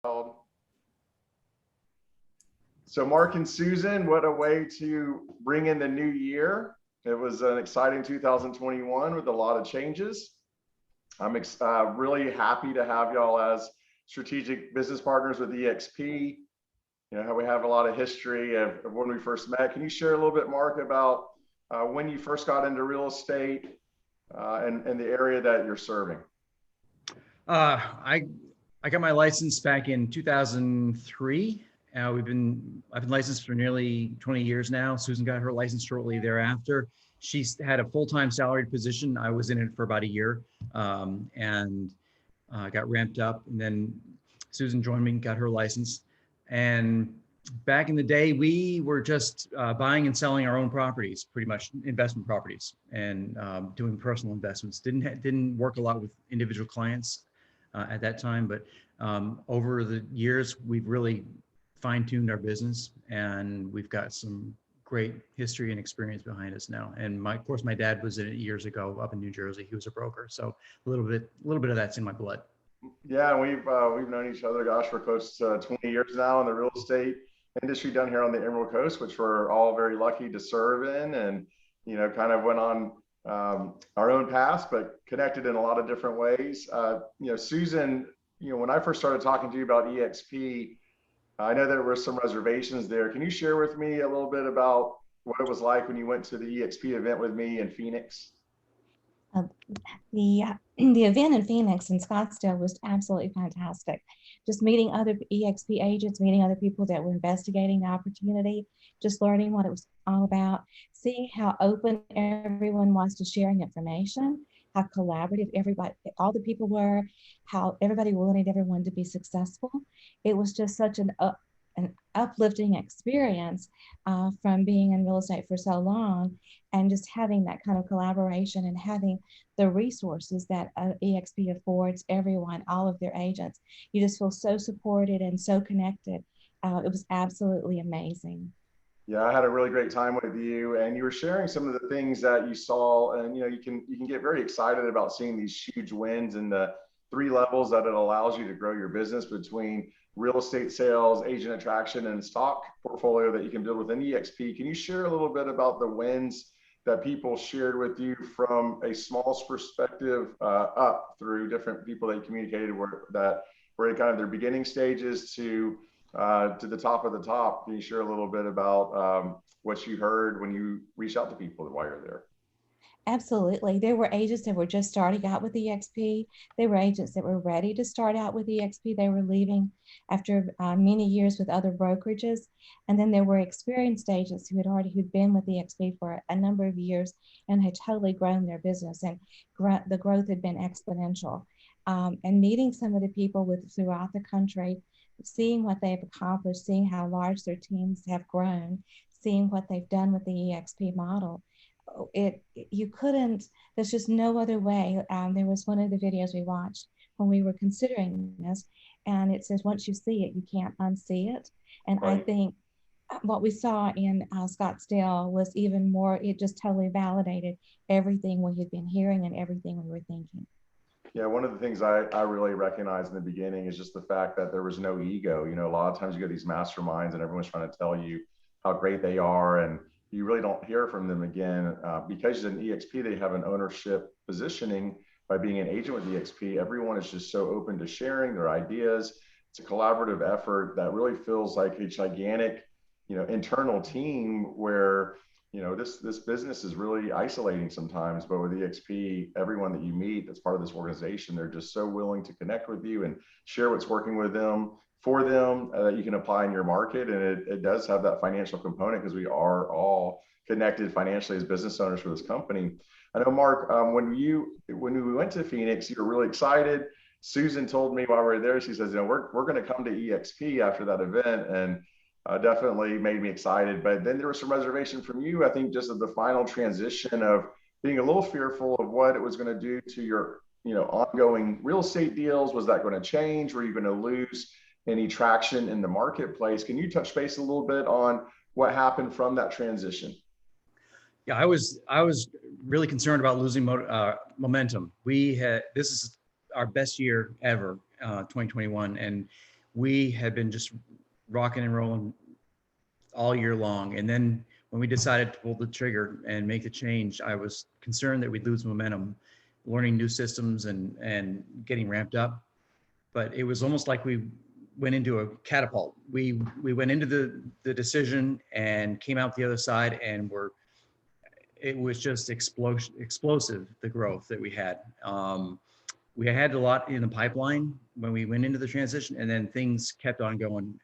So Mark and Susan, what a way to bring in the new year. It was an exciting 2021 with a lot of changes. I'm really happy to have y'all as strategic business partners with eXp. You know, how we have a lot of history of when we first met. Can you share a little bit, Mark, about when you first got into real estate and the area that you're serving? I got my license back in 2003. I've been licensed for nearly 20 years now. Susan got her license shortly thereafter. She had a full-time salaried position. I was in it for about a year and got ramped up. And then Susan joined me, got her license. And back in the day, we were just buying and selling our own properties, pretty much investment properties, and doing personal investments. Didn't work a lot with individual clients at that time, but over the years, we've really fine-tuned our business, and we've got some great history and experience behind us now. And of course, my dad was in it years ago up in New Jersey. He was a broker, so a little bit of that's in my blood. Yeah, we've known each other, gosh, for close to 20 years now in the real estate industry down here on the Emerald Coast, which we're all very lucky to serve in, and kind of went on our own paths, but connected in a lot of different ways. Susan, when I first started talking to you about eXp, I know there were some reservations there. Can you share with me a little bit about what it was like when you went to the eXp event with me in Phoenix? The event in Phoenix and Scottsdale was absolutely fantastic. Just meeting other eXp agents, meeting other people that were investigating the opportunity, just learning what it was all about, seeing how open everyone was to sharing information, how collaborative all the people were, how everybody wanted everyone to be successful. It was just such an uplifting experience from being in real estate for so long, and just having that kind of collaboration and having the resources that eXp affords everyone, all of their agents. You just feel so supported and so connected. It was absolutely amazing. Yeah, I had a really great time with you, and you were sharing some of the things that you saw, and you can get very excited about seeing these huge wins and the 3 levels that it allows you to grow your business between real estate sales, agent attraction, and stock portfolio that you can build within eXp. Can you share a little bit about the wins that people shared with you from a small perspective up through different people that you communicated that were in kind of their beginning stages to the top of the top? Can you share a little bit about what you heard when you reached out to people while you're there? Absolutely. There were agents that were just starting out with eXp. There were agents that were ready to start out with eXp. They were leaving after many years with other brokerages. And then there were experienced agents who'd been with eXp for a number of years and had totally grown their business, and the growth had been exponential. And meeting some of the people throughout the country, seeing what they've accomplished, seeing how large their teams have grown, seeing what they've done with the eXp model. There's just no other way. There was one of the videos we watched when we were considering this, and it says, once you see it, you can't unsee it. And right. I think what we saw in Scottsdale was even more, it just totally validated everything we had been hearing and everything we were thinking. Yeah, one of the things I really recognized in the beginning is just the fact that there was no ego. A lot of times you go to these masterminds and everyone's trying to tell you how great they are, and you really don't hear from them again. Because in eXp, they have an ownership positioning by being an agent with eXp. Everyone is just so open to sharing their ideas. It's a collaborative effort that really feels like a gigantic, internal team where, this business is really isolating sometimes, but with eXp, everyone that you meet that's part of this organization, they're just so willing to connect with you and share what's working with them, for them, that you can apply in your market. And it does have that financial component because we are all connected financially as business owners for this company. I know, Mark, when we went to Phoenix, you were really excited. Susan told me while we were there, she says, we're going to come to eXp after that event, and definitely made me excited. But then there was some reservation from you, I think, just of the final transition of being a little fearful of what it was going to do to your ongoing real estate deals. Was that going to change? Were you going to lose any traction in the marketplace? Can you touch base a little bit on what happened from that transition? Yeah, I was really concerned about losing momentum. This is our best year ever, 2021, and we had been just rocking and rolling all year long. And then when we decided to pull the trigger and make the change, I was concerned that we'd lose momentum, learning new systems and getting ramped up. But it was almost like we went into a catapult. We went into the decision and came out the other side, and it was just explosive, the growth that we had. We had a lot in the pipeline when we went into the transition, and then things kept on going.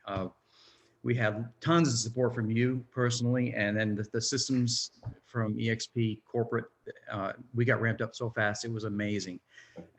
We have tons of support from you personally, and then the systems from eXp corporate. We got ramped up so fast, it was amazing,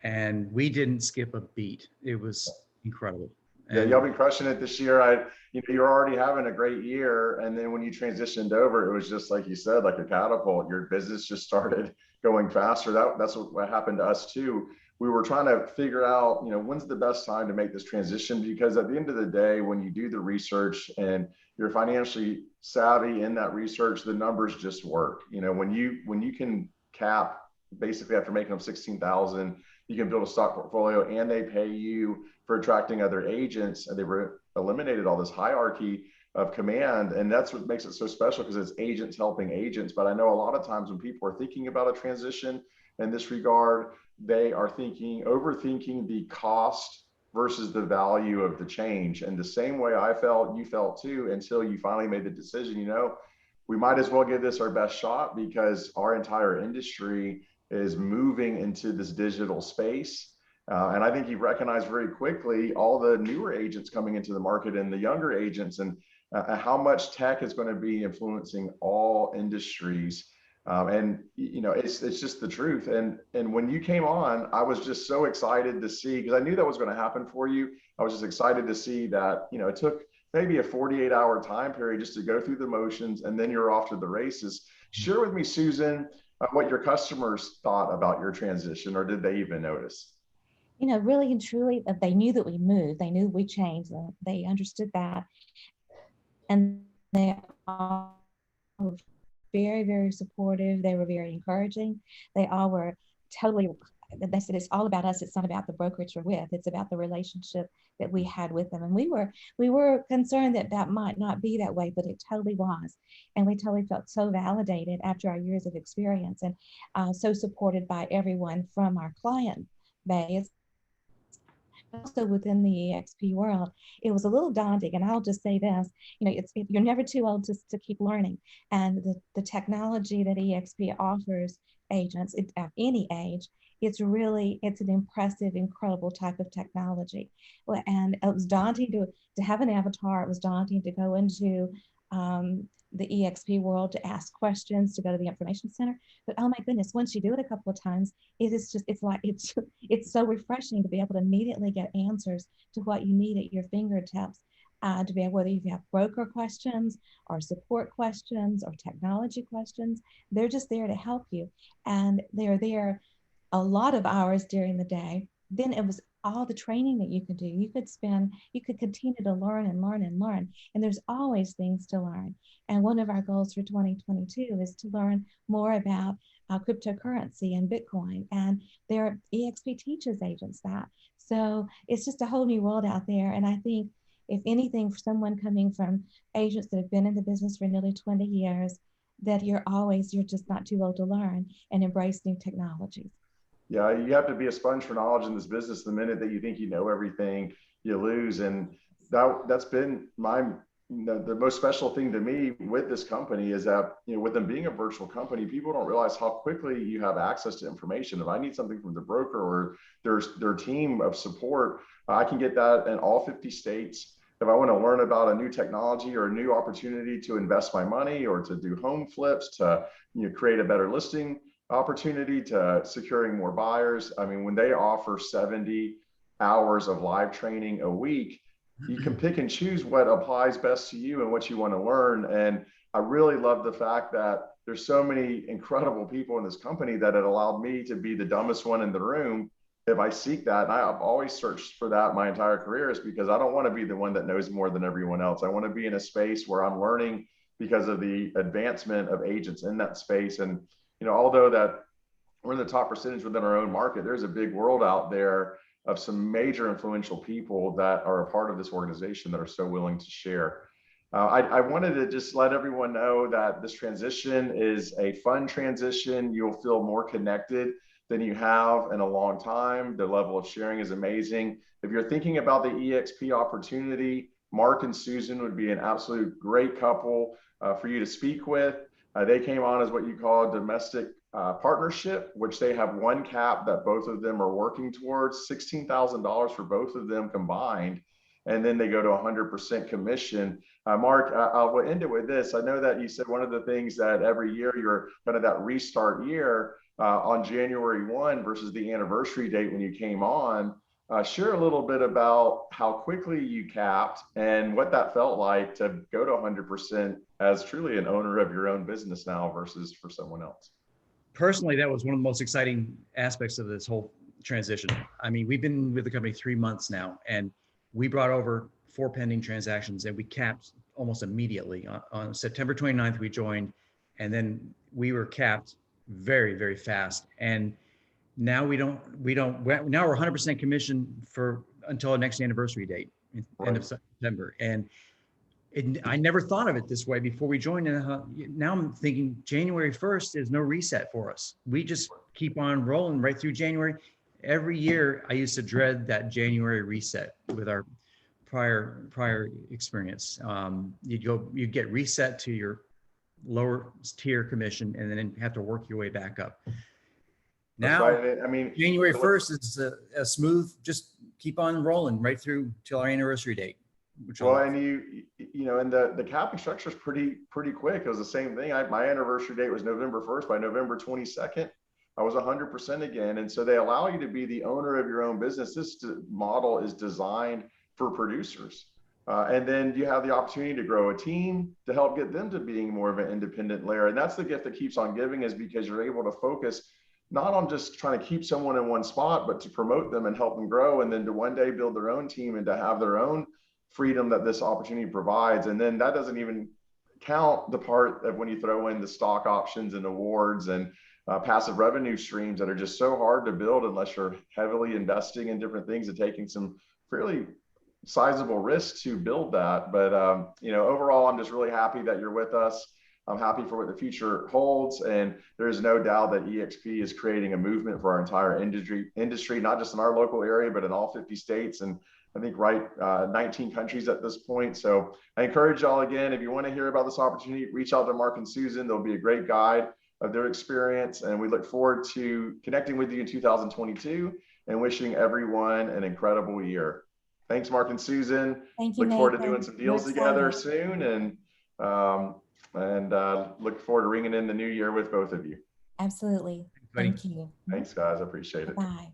and we didn't skip a beat. It was incredible. Yeah, y'all been crushing it this year. You're already having a great year, and then when you transitioned over, it was just like you said, like a catapult. Your business just started going faster. That's what happened to us too. We were trying to figure out, when's the best time to make this transition, because at the end of the day, when you do the research and you're financially savvy in that research, the numbers just work. When you can cap basically after making them 16,000, you can build a stock portfolio, and they pay you for attracting other agents, and they eliminated all this hierarchy of command. And that's what makes it so special, because it's agents helping agents. But I know a lot of times when people are thinking about a transition in this regard, they are overthinking the cost versus the value of the change. And the same way I felt, you felt too, until you finally made the decision, we might as well give this our best shot, because our entire industry is moving into this digital space. And I think he recognized very quickly all the newer agents coming into the market and the younger agents, and how much tech is going to be influencing all industries. It's just the truth. And when you came on, I was just so excited to see, because I knew that was going to happen for you. I was just excited to see that, it took maybe a 48-hour time period just to go through the motions, and then you're off to the races. Share with me, Susan, what your customers thought about your transition, or did they even notice? Really and truly, they knew that we moved. They knew we changed. They understood that. And they all were very, very supportive. They were very encouraging. They all were totally, they said, it's all about us. It's not about the brokerage we're with. It's about the relationship that we had with them. And we were concerned that might not be that way, but it totally was. And we totally felt so validated after our years of experience, and so supported by everyone from our client base. Also within the eXp world, it was a little daunting. And I'll just say this, you're never too old to keep learning. And the technology that eXp offers agents at any age, it's an impressive, incredible type of technology. And it was daunting to have an avatar. It was daunting to go into the eXp world, to ask questions, to go to the information center. But oh my goodness, once you do it a couple of times, it's so refreshing to be able to immediately get answers to what you need at your fingertips, to be able, whether you have broker questions or support questions or technology questions, they're just there to help you. And they're there a lot of hours during the day. Then it was all the training that you could do. You could continue to learn and learn and learn. And there's always things to learn. And one of our goals for 2022 is to learn more about cryptocurrency and Bitcoin. And eXp teaches agents that. So it's just a whole new world out there. And I think, if anything, for someone coming from agents that have been in the business for nearly 20 years, that you're just not too old to learn and embrace new technologies. Yeah, you have to be a sponge for knowledge in this business. The minute that you think you know everything, you lose. And that's been the most special thing to me with this company, is that, with them being a virtual company, people don't realize how quickly you have access to information. If I need something from the broker or their team of support, I can get that in all 50 states. If I want to learn about a new technology or a new opportunity to invest my money, or to do home flips, to create a better listing opportunity, to securing more buyers. I mean, when they offer 70 hours of live training a week, you can pick and choose what applies best to you and what you want to learn. And I really love the fact that there's so many incredible people in this company that it allowed me to be the dumbest one in the room. If I seek that, and I've always searched for that my entire career, is because I don't want to be the one that knows more than everyone else. I want to be in a space where I'm learning because of the advancement of agents in that space. And although that we're in the top percentage within our own market, there's a big world out there of some major influential people that are a part of this organization that are so willing to share. I wanted to just let everyone know that this transition is a fun transition. You'll feel more connected than you have in a long time. The level of sharing is amazing. If you're thinking about the eXp opportunity, Mark and Susan would be an absolute great couple for you to speak with. They came on as what you call a domestic partnership, which they have one cap that both of them are working towards, $16,000 for both of them combined. And then they go to 100% commission. Mark, I will end it with this. I know that you said one of the things that every year you're kind of that restart year on January 1 versus the anniversary date when you came on. Share a little bit about how quickly you capped and what that felt like to go to 100% as truly an owner of your own business now versus for someone else. Personally, that was one of the most exciting aspects of this whole transition. I mean, we've been with the company 3 months now, and we brought over 4 pending transactions, and we capped almost immediately. On September 29th, we joined, and then we were capped very, very fast. And now now we're 100% commission for until our next anniversary date, end of September. And I never thought of it this way before we joined. Now I'm thinking January 1st is no reset for us. We just keep on rolling right through January. Every year I used to dread that January reset with our prior experience. You'd get reset to your lower tier commission and then have to work your way back up. Now, right. I mean, January 1st is a smooth, just keep on rolling right through till our anniversary date. Well, and you know, and the capping structure is pretty quick. It was the same thing. My anniversary date was November 1st. By November 22nd, I was 100% again. And so they allow you to be the owner of your own business. This model is designed for producers. And then you have the opportunity to grow a team to help get them to being more of an independent layer. And that's the gift that keeps on giving, is because you're able to focus not on just trying to keep someone in one spot, but to promote them and help them grow, and then to one day build their own team and to have their own freedom that this opportunity provides. And then that doesn't even count the part of when you throw in the stock options and awards and passive revenue streams that are just so hard to build unless you're heavily investing in different things and taking some fairly sizable risks to build that. But you know, overall, I'm just really happy that you're with us. I'm happy for what the future holds, and there's no doubt that eXp is creating a movement for our entire industry, not just in our local area, but in all 50 states, and I think 19 countries at this point. So I encourage y'all again, if you want to hear about this opportunity, reach out to Mark and Susan. They'll be a great guide of their experience, and we look forward to connecting with you in 2022 and wishing everyone an incredible year. Thanks, Mark and Susan. Thank you. Look forward to doing some deals together soon, and look forward to ringing in the new year with both of you. Absolutely. Thank you. Thanks, guys. I appreciate it. Bye.